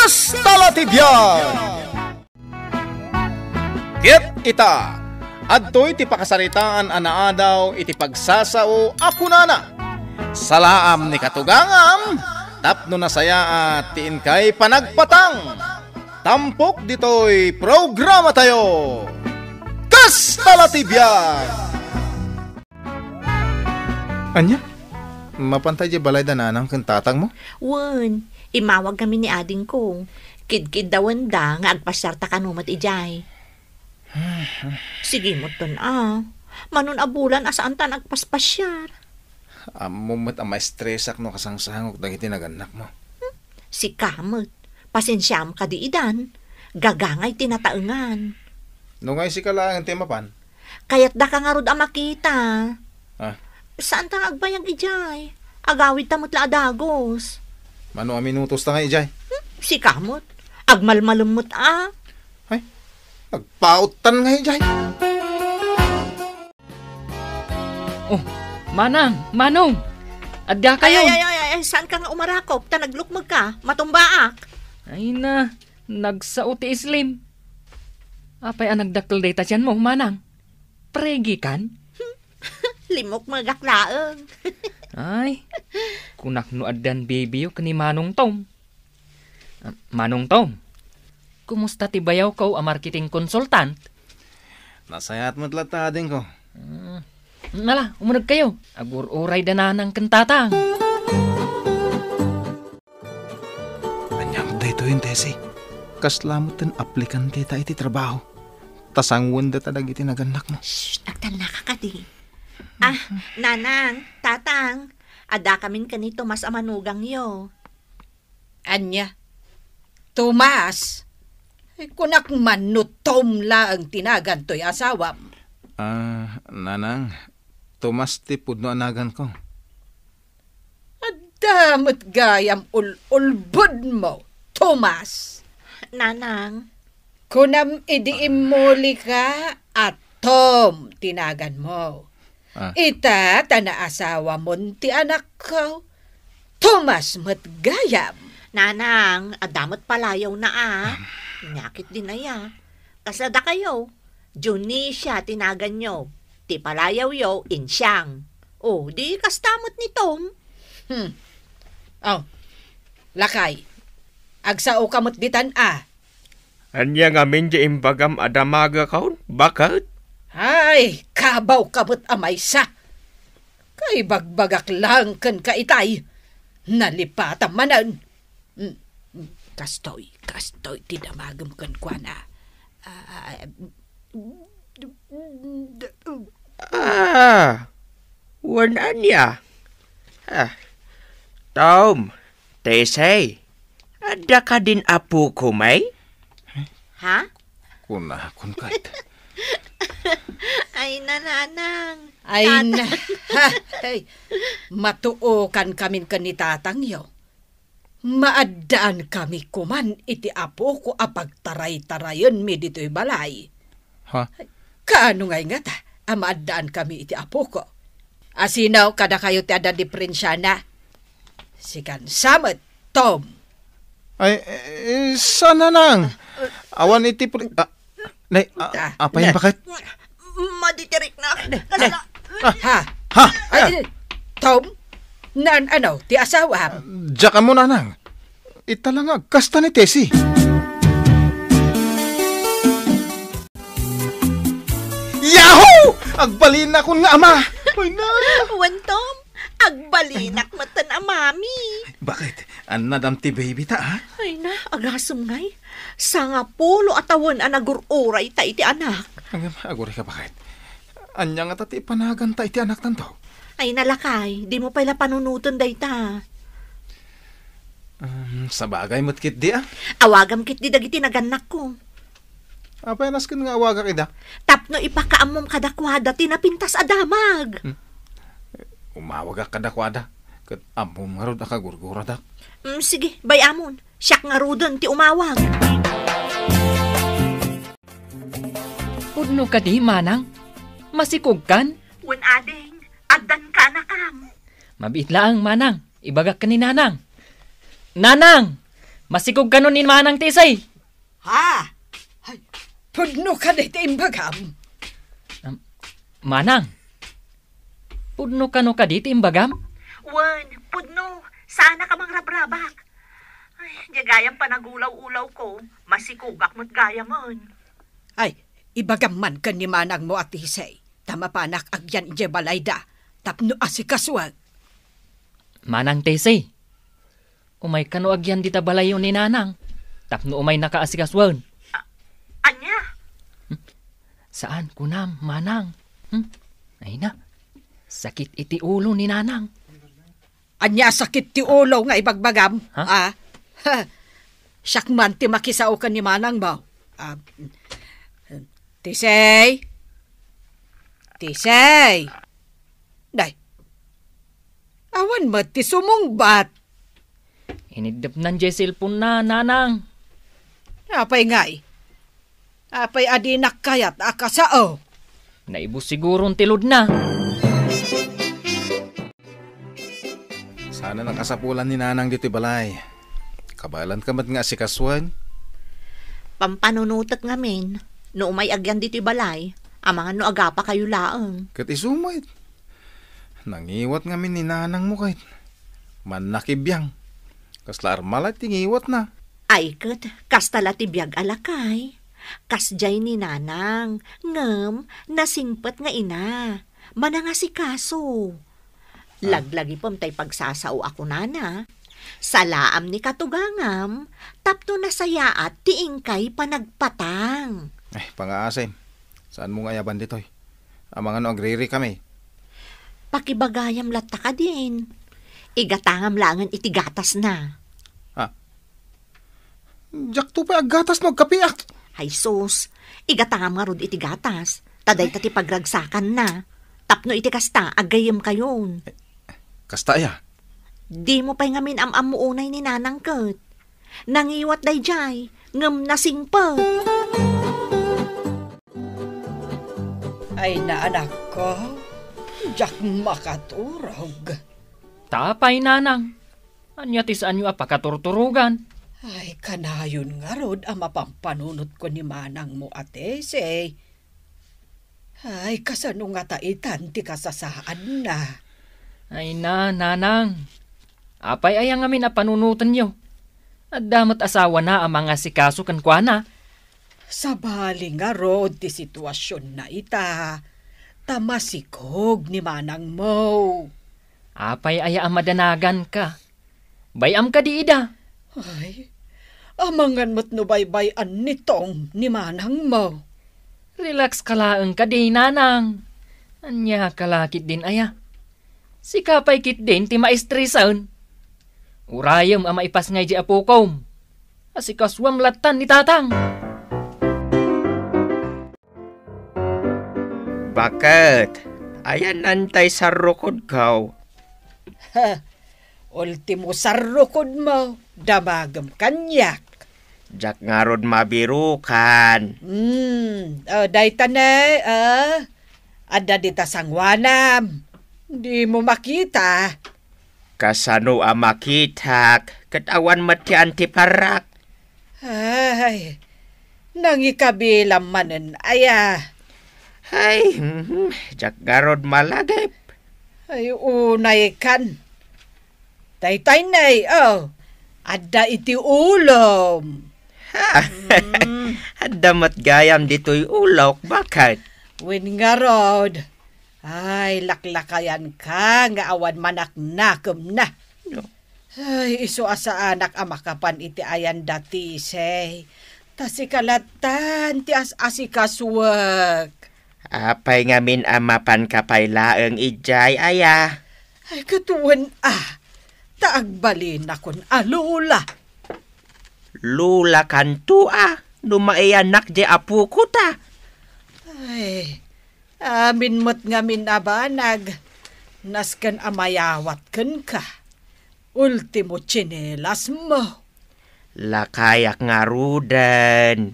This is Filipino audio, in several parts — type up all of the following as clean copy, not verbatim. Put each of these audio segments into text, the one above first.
Kastalatibyan! Ket ita, adtoy ti pakasaritaan anaadaw iti pagsasao ako nana. Salaam ni katugangam, tapno na saya at tiin kay panagpatang. Tampok ditoy programa tayo. Kastalatibyan! Anya? Mapantay di balay dananang kang tatang mo? Wen, imawag kami ni ading ko. Kid-kid dawan da nga agpasyarta kanumat ijay. Sige mo ton Manon abulan asaan tan agpaspasyar. Amumot ang maestresak no kasangsangok dagiti naganak mo. Si kamot, pasensyam ka di idan. Gagangay tinataengan. No ngay si kalaang timapan? Kaya't da ka nga rod ang makita. Saan ta agbayag ijay? Agawid tamot la adagos. Mano a minutos ta nga ijay? Si kamot, agmalmalumot Ay, nagpautan nga ijay. Oh, Manong, adya kayo. Ay, saan ka nga umarakop? Ta naglukmag ka, matumbaak. Ay na, nagsao ti islim. Apay ang nagdakkel data siyan mo, Manang? Pregi kan? Limok magaklaang. Ay, kunak no adan baby yo kani Manong Tom. Manong Tom, kumusta ti bayaw ko a marketing consultant? Nasayat mo't latading ko. Nala, umunag kayo. Agur-uray dananang kantatang. Anyam dito yun, Tessie. Kaslamot ten aplikante ta iti trabaho. Tasangwan da tadag iti naganak mo. Shhh, nagtala ka di. Nanang, tatang, ada kamin kanito mas amanugang yo. Anya, Tomas, kunak manutom lang tinagan to'y asawam. Nanang, Tomas ti pudno anagan ko. Adamot gayam ulbud mo, Tomas. Nanang, kunam idiimuli ka at Tom tinagan mo. Ita, tanaasawa mo ti anak ko. Tomas matgayam. Nanang, adamot palayaw na Nyakit din na Kasada kayo. Junisha tinagan nyo. Ti palayaw yo, insyang. Di kastamot ni Tom. Lakay. Agsao kamot ditan Anya nga minja imbagam adamaga kaon? Bakit? Ay, kabaw kamot amay sa. Kay bagbagak lang kan kaitay. Nalipatan manan. Kastoy, tidamagam kan kuana. Wan anya. Tom, Tesay, ada ka din apo ko may? Ha? Kun kahit. Ay, nanang. Ay na. Hey, matuokan kamin kanitatang yo. Maadaan kami kuman iti apo ko apagtaray-tarayon mi dito'y balay. Kaano nga ta? Maadaan kami iti apo ko. Asinaw kada kayo ti ada diferensya na. Sikan samet, Tom. Ay, sana nang. Awan iti apayin bakit? Maditirik na. Ay, Tom, ti asawa? Diyan ka mo, nanang. Italangag, kasta ni Tessie. Yahoo! Agbalin na kun nga ama. Ay na. Wan, Tom, agbalinak matan amami. Bakit? Nadam ti baby ta, ha? Ay na, agasum ngay. Sanga pulo atawan anagururay ta iti anak. Aguri ka bakit? Anya nga tati panagan ta iti anak tanto. Ay nalakay, di mo pala panunuton day ta. Sa bagay mo't kit di Awagam kit di dagiti naganak ko. Apay naskin nga awaga kida? Tapno ipakaamom kadakwada tinapintas adamag. Umawag ka kadakwada. Kat amom nga rod akagurgura dak. Sige, bayamon. Siyak nga rodon ti umawag. Pudno ka di, Manang? Masikog kan? Wen ading, addan ka na kam. Mabit lang, Manang. Ibagak ka ni Nanang. Nanang! Masikog ka nun ni Manang Tisay. Ha? Ay, pudno ka dito imbagam. Manang, pudno ka no ka dito imbagam? Wan, pudno, sana ka mang rabrabak. Ay, di gayang panagulaw-ulaw ko, masikugak mo't gaya mon. Ay, ibagam man ka ni manang mo at Tisay. Tama pa anak agyan ije balayda. Tapno asikaswag. Manang Tisay, umay ka no agyan dita balayo ni Nanang. Tapno umay nakaasikaswan. Anya? Saan, kunam, Manang? Ay na, sakit iti ulo ni Nanang. Anya sakit ti ulo nga ibagbagam. Ha? Siyak man ti makisao ka ni manang mo. Tisay? Tisay? Day. Awan mo ti sumungbat. Inidap nan jay cellphone na, Nanang. Apay ngay. Apay adinak kayat akasao. Naibus sigurong tilod na. Sana nakasapulan ni Nanang dito balay. Kabalan ka mat nga si Kaswan. Pampanunutot ngamin, no umay agyan dito balay, ang mga no agapa kayo laang. Kat isumay. Nangiwat ngamin ni Nanang mo kahit. Man nakibiyang. Kasla armalat tingiwat na. Ay kat, kastala tibiyag alakay. Kasjay ni Nanang, ngem, nasingpet nga ina. Mananga si kaso. Laglagi pom tay pagsasao ako nana. Salaam ni katugangam, tapno nasayaat tiingkay panagpatang. Ay, pang-aasim. Saan mo nga yaban ditoy? Ang mga no agriri kami. Pakibagayam latta ka din. Igatangam langan itigatas na. Jak to pa agatas no kapiak. Hay sus, igatangam nga rod itigatas. Taday tati pagragsakan na. Tapno iti kasta, agayam kayon. Kasta ya. Di mo pa'y ngamin am-am mo unay ni Nanang kat. Nangiwat day jay, ngam nasingpa. Ay na anak ko. Jak makaturog. Tapay, Nanang. Anya tisaan nyo apakaturturugan. Ay, kanayon nga rod ang mapampanunot ko ni manang mo atese. Ay, kasano nga taitan ti kasasaan na. Ay na, Nanang. Apay ayang amin na panunutan nyo. At damot asawa na ang mga sikaso kan kwa na. Sabali nga rod ti sitwasyon na ita. Tamasikog ni manang mo. Apay aya ang madanagan ka. Bayam ka di ida. Ay, amangan mo't nubaybayan nitong ni manang mo. Relax ka laang ka di, Nanang. Anya kalakit din aya. Si kapay kit din ti maestresan. Urayam ang maipas ngay di apukom. Asikaswam latan ni tatang. Bakit? Ayan antay sa rukod kaw. Ultimo sarukod mo, damagam kanyak. Jak nga rod mabirukan. Dayta na, ada dita sangwanam. Di mo makita. Kasano ang makitak, katawan mati antiparak. Ay, nangikabilang manen, aya. Ay, jak nga rod malagip. Ay, unay kan. Taytay na, ada iti ulom. Damat gayam dito'y ulok, bakit? Win nga rod. Ay, laklakayan ka, nga awan manak nakem na. Ay, iso asa anak amakapan iti ayan dati, say. Tasikalatan, ti asikaswag. Apay ngamin amapan kapay laeng ijay, aya. Ay, katuwan, taagbalin akon, alula. Lula kantua, numaianak di apu ko ta. Ay, amin mo't ngamin abanag, naskan amayawat kan ka. Ultimo tsinelas mo. Lakayak nga rudan.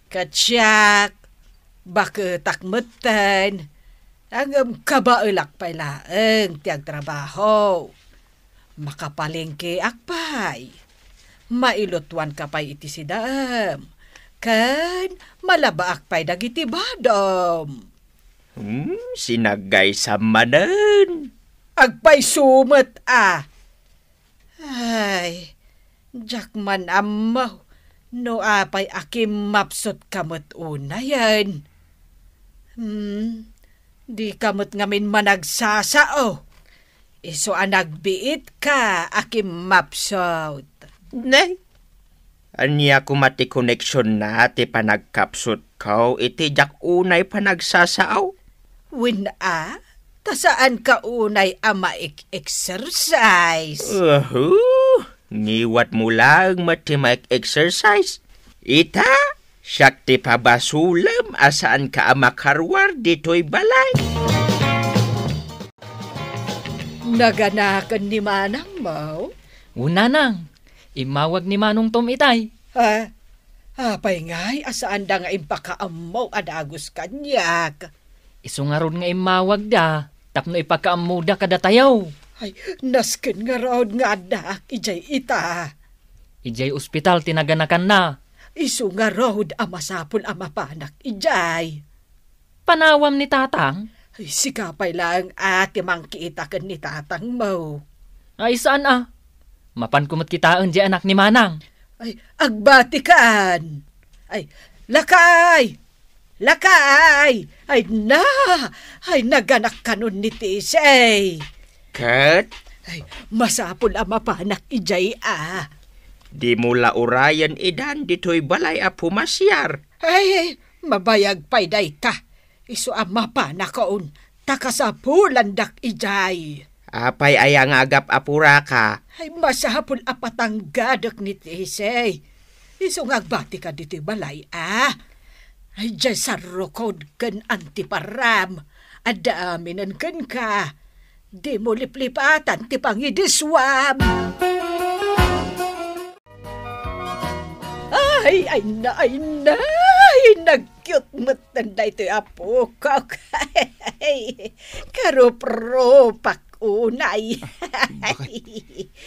Katsyak, baketak metan, agam kabailak pailaeng tiag trabaho. Makapalengke akpay. Mailotwan ka pa'y iti sidam. Kan malabaak pa'y dagiti badam. Sinagay sa manan. Agpay sumet Ay, jakman amaw. No apay akim mapsot kamot unayan. Di kamot ngamin managsasao. Iso nagbiit ka akim mapsot. Nay, anya kumati connection na ti panagkapsot ko iti jak unay panagsasaaw. Win tasaan ka unay ama exercise? Ngiwat mo lang mati exercise. Ita, siyak ti pabasulam asaan ka amakarwar dito'y balay. Naganakan ni Manang mo? Nanang, imawag ni Manong Tom itay. Apay ngay, asaan da nga impakaamaw adagos kanyak. Isu nga ron nga imawag da, tapno ipakaammo da kadatayaw. Ay, nasken nga raod nga adak, ijay ita. Ijay ospital tinaganakan na. Isu nga raod amasapol amapanak, ijay. Panawam ni tatang? Ay, sikapay lang ati mangkiita kan ni tatang mo. Ay saan Mapan kumot kitaan di anak ni Manang. Ay, agbatikan. Ay, lakay! Lakay! Ay, naganak kanon ni Tisay. Kat, Ay, masapol amapanak ijay di mula urayan idan dito'y balay pumasyar. Ay, mabayag pa'y day ka. Isu amapanak kaon, takasapulan dak ijay. Apay ayang agap apura ka. Ay, masapol apatanggadak ni Tisay. Isu ngagbati ka dito'y balay Ay, dyan sa rokod kan antiparam. Adaminan kan ka. Di mo liplipatan ti pangidiswam. Ay, nag-cute mo tanda ito apo ko. Karupropak unay. Bakit?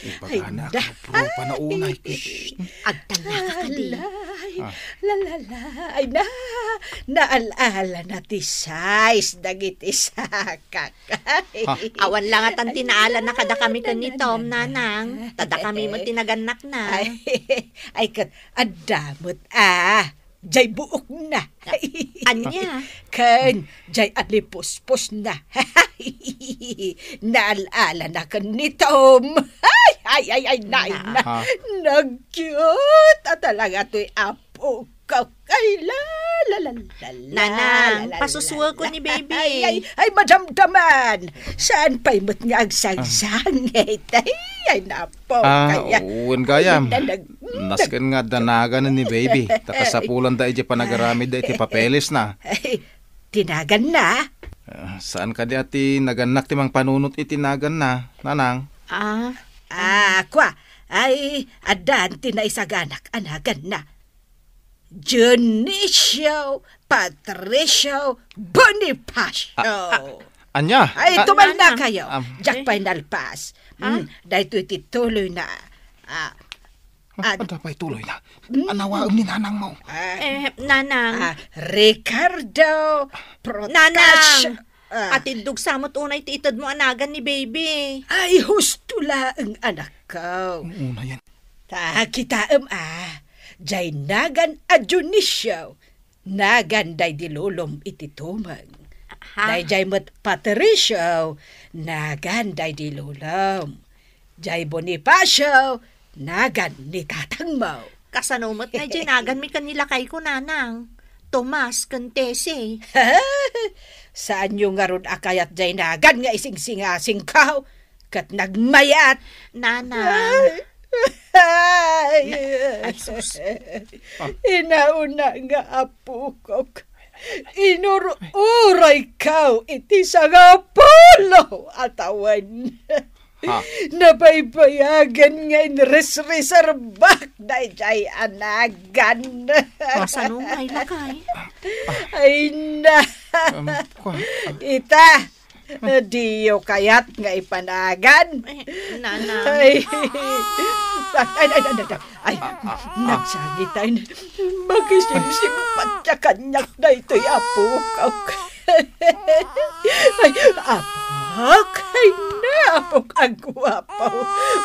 Ibagana ka, pro, panaunay. Agtala ka di. Ay, naalala na ti size, dagiti sakak. Awan lang at ang tinaala na kada kami kan ni Tom, Nanang. Tada kami mo tinaganak na. Ay, kat, adamot jay buok na. Anya? Kan, jay alipuspos na. Naalala na kan ni Tom. Ay, na. Nag-cute. At talaga to'y apo ko. Ay, Nanang, pasusuwa ko ni baby. Ay, madamdaman. Saan pa'y mo't nga agsangsangit? Ay, napo. Uwan gayam. Nasken nga danagan ni baby. Takasapulan da iti panagaramid da iti papeles na. Ay, tinagan na? Saan ka di ati naganak ti mang panunot iti nagan na, Nanang? Kwa. Ay, adan tinaisaganak anagan na. Dionisio Patricio Bonifacio. Anya? Ay, tumal na Nana. kayo. Jack pa'y nalpas. Dahil ito'y tuloy na. Ada pa'y tuloy na. Anawaam ni Nanang mo. Nanang. Ricardo Protasio. Nanang. Atindog samot unay ti itad mo anagan ni baby. Ay, hustula ang anak ko. Una yan. Kitaam Jay nagan a Dionisio. Nagan day dilulom iti tumang. Day jay mat Patricio. Nagan day dilulom. Jay Bonifacio. Nagan ni tatang mo. Kasanumot na dinagan mi kanila kay ko, Nanang. Tomas Cantese. Saan yung nga ron akayat jay nagan nga ising-singasing kao. Kat nagmayat. Nanang. Ay, sus. Inauna nga apo ko. Inururay kao iti sa nga polo atawan. Nabaybayagan nga inres-reserbak na jay anagan. Masanungay lakay. Ay na. Ita, Diyo kayat nga ipanagan. Nanang. Ay, nagsagitay na. Magising-sing patya kanyak na ito'y apo. Ay, apok. Ay, naapok ang guwapo.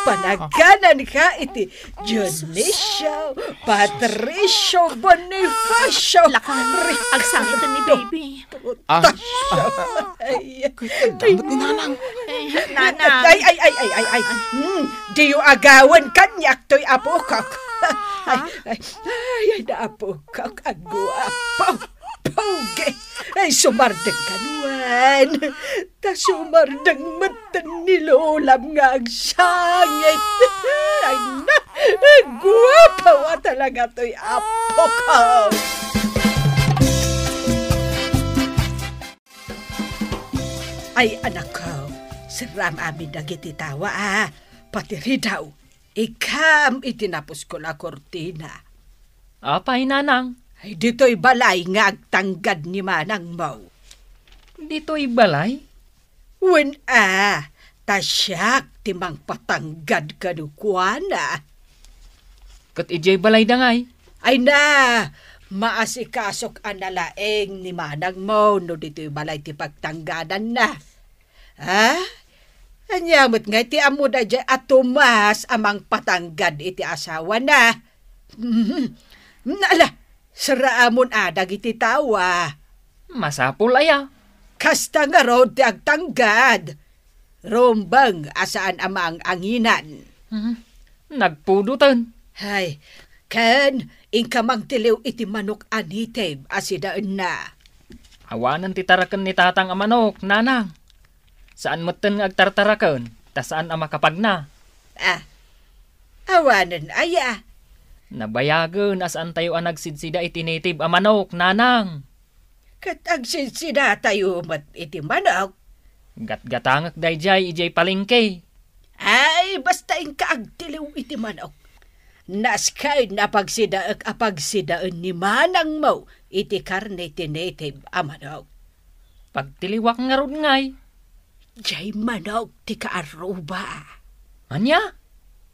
Panaganan ka iti Dionisio, Patricio, Bonifacio. Lakay, agsangit ni baby. Damot ni Nanang. Nanang. Ay. Di yung agawan kanyak to'y apokak. Ay, naapokak ang guwapo. Poge! Ay, sumardeng kanuan. Ta sumardeng matan nilolam nga ang sangit. Ay, na! Guwapo talaga to'y apokak. Ay, anak ko, saram amin nagititawa pati ridaw, ikam itinapos ko la kortina. Apay, Nanang. Ay, dito'y balay nga agtanggad ni manang mo. Dito'y balay? Wen tasyak timang patanggad kanukwana. Kat ijay balay dangay. Ay na, maasikasok ang nalaeng ni manang mo no dito'y balay ti pagtanggadan na. Anyamot nga iti amo da dyan at tumas amang patanggad iti asawa na. Nala, saraamon adag iti tawa. Masapul aya. Kasta nga ro ti agtanggad. Rombang asaan amang anginan. Nagpudutan. Hay, kan inkamang tiliw iti manok anitib asidaan na. Awanan ti taraken ni tatang amanok, Nanang. Saan moten nga agtartaraken, ta saan ama kapag na. Awanan aya. Nabayagan asaan tayo ang nagsidsida iti native amanok, Nanang. Kat agsinsida tayo mat iti manok. Gatgatangak dayjay ijay palengke. Ay, basta inkaagtiliw iti manok. Naskay napagsidaak apagsidaan ni manang mo iti karne ti native amanok. Pagtiliwak nga ron ngay. Jay manok ti kaaruba. Anya?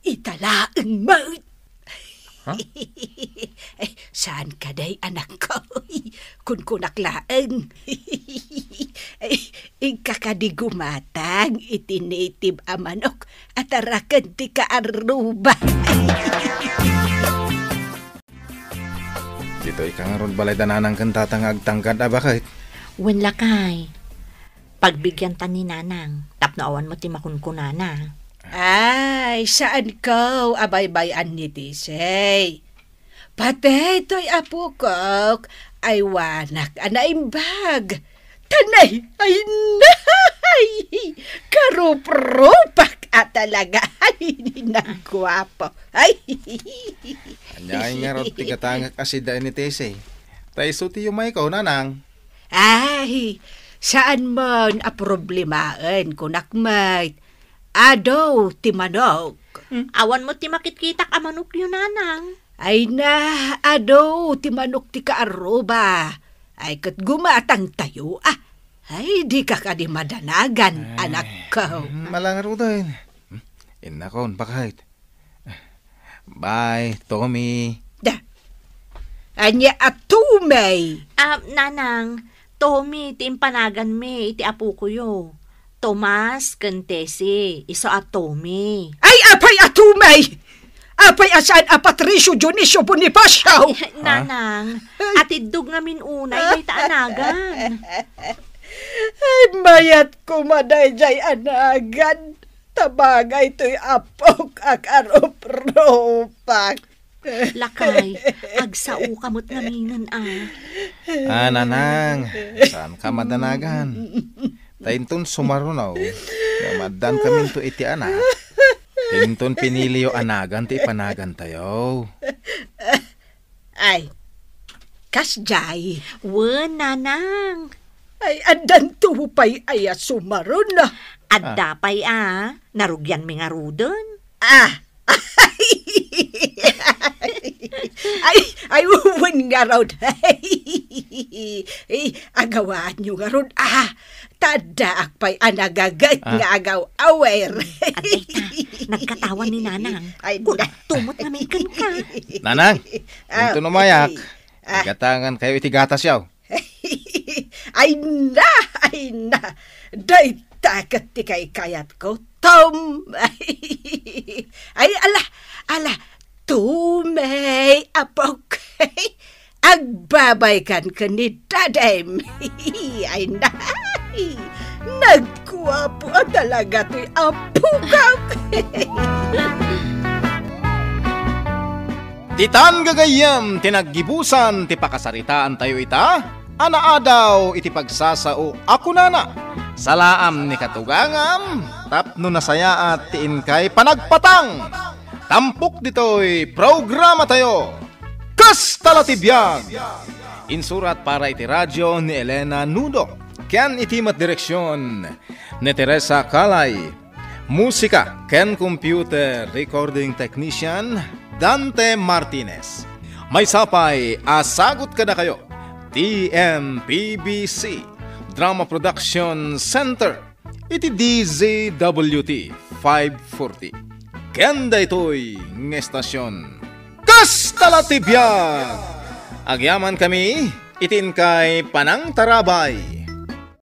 Italaang mo. Huh? Ay, saan ka day, anak ko? Kun kunaklaang. Ay, ikakadigumatang iti native amanok at arakan ti kaaruba. Dito ikangaron balay dananang kantatang agtangkad bakit? Wen lakay. Pagbigyan ta ni Nanang, tapnaawan mo ti makunkunana. Ay, saan ko abay-bayan ni Tisay? Pati ito'y apukok ay wanak anaimbag. Tanay, ay nahay! Karup-rupak at talaga ay ninagwapo. Ay! Anyay nga ro ti katangak asida ni Tese. Taiso ti yung may ko, Nanang. Ay, saan man a problemaen kunakmay? Ado, ti manok. Awan mo ti makitkitak amanok yun, Nanang. Ay na, ado, ti manok ti kaaruba. Ay kat gumatang tayo, Ay, di ka di madanagan, anak ko. Malangaro din. Inakon, bakit? Bye, Tommy. Da, anya atumay. Nanang, Tommy, ti impanagan me, iti apo ko yo. Tomas, Kentesi, iso at Tommy. Ay, apay atumay! Apay asaan a Patricio Dionisio Bonifacio! Nanang, atidog nga minunay, may taanagan. Ay, mayat ko maday jay anagan. Tabagay to'y apok ak arup-rupak. Lakay, agsao kamot nga minan Nanang, saan ka madanagan? Tainton sumarunaw, madan kami to iti anak. Tinton pinili yo anagan ti ipanagan tayo. Ay, kasjay. Wen, Nanang. Ay, andan tupay ay sumarun na. Addapay narugyan mi nga rudon. Ay, uwan nga raw. Agawaan nyo nga ron. Tada akpay anagagay nga agaw awer. Nagkatawan ni Nanang. Ay, Kung tumot na may kan ka. Nanang, ito numayak. Igatangan kayo itigatas yaw. Ay na. Day takat ti kay kayat ko, Tom. Ay, ala, tumay apok. Agbabay kan ni Dadem. Ay na. Nagkuwapo talaga to'y apukak. Titan gagayam, tinaggibusan, ti pakasaritaan tayo ita, anaadaw iti pagsasao ako nana. Salaam ni katugangam, tapno nasaya at tiin kay panagpatang. Tampok dito'y programa tayo. Kas talatibiyag! Insurat para iti radyo ni Elena Nudo. Ken itimat direksyon ni Teresa Calay. Musika ken computer recording technician Dante Martinez. May sapay, asagot kada kayo. TMPBC Drama Production Center. Iti DZWT 540. Kenda ito'y ng estasyon. Kas talatibiyag! Agyaman kami, itin kay Panang Tarabay.